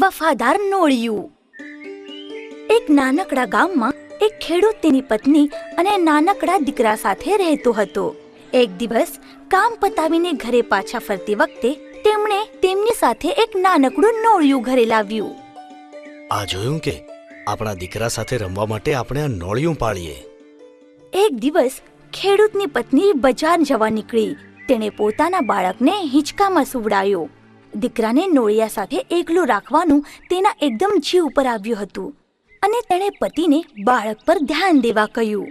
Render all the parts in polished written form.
વફાદાર નોળિયું। એક નાનકડા ગામમાં એક ખેડૂત તેની પત્ની અને નાનકડા દીકરા સાથે રહેતો હતો। એક દિવસ કામ પતાવીને ઘરે પાછા ફરતી વખતે તેમણે તેમની સાથે એક નાનકડું નોળિયું ઘરે લાવ્યું। આ જોયું કે આપણા દીકરા સાથે રમવા માટે આપણે આ નોળિયું પાળીએ। એક દિવસ ખેડૂતની પત્ની બજાર જવા નીકળી। તેણે પોતાના બાળકને હિંચકામાં સુવડાવ્યો। દીકરાને નોળિયા સાથે એકલું રાખવાનું તેના એકદમ જીવ ઉપર આવ્યું હતું અને તેણે પતિને બાળક પર ધ્યાન દેવા કહ્યું।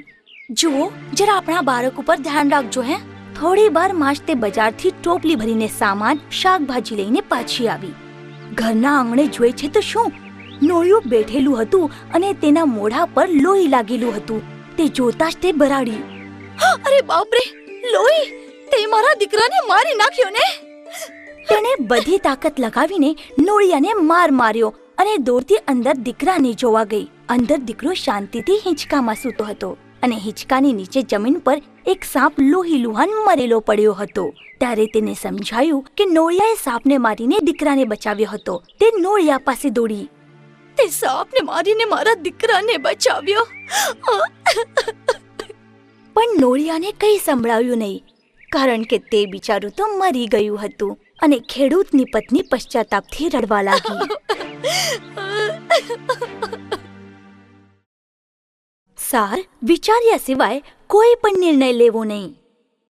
જુઓ, જરા આપણા બાળક ઉપર ધ્યાન રાખજો હે। થોડી વાર માં જ તે બજારથી ટોપલી ભરીને સામાન શાકભાજી લઈને પાછી આવી। ઘરના આંગણે જોઈ છે તો શું, નોળિયું બેઠેલું હતું અને તેના મોઢા પર લોહી લાગેલું હતું। તે જોતા જ તે ભરાડી, અરે બાપ રે, લોહી! તે મારા દીકરાને મારી નાખ્યો ને! તેણે બધી તાકાત લગાવીને નોળિયાને માર માર્યો અને દોડતી અંદર દીકરાને જોવા ગઈ। અંદર દીકરો શાંતિથી હિંચકામાં સૂતો હતો અને હિંચકાની નીચે જમીન પર એક સાપ લોહી લુહાન મરેલો પડ્યો હતો। ત્યારે તેને સમજાયું કે નોળિયાએ સાપને મારીને દીકરાને બચાવ્યો હતો। તે નોળિયા પાસે દોડી, તે સાપને મારીને મારા દીકરાને બચાવ્યો। પણ નોળિયાને કંઈ સંભળાયું નહીં, કારણ કે તે બિચારું તો મરી ગયું હતું અને ખેડૂતની પત્ની પશ્ચાતાપથી રડવા લાગી। સાર, વિચાર્યા સિવાય કોઈ પણ નિર્ણય લેવો નહીં।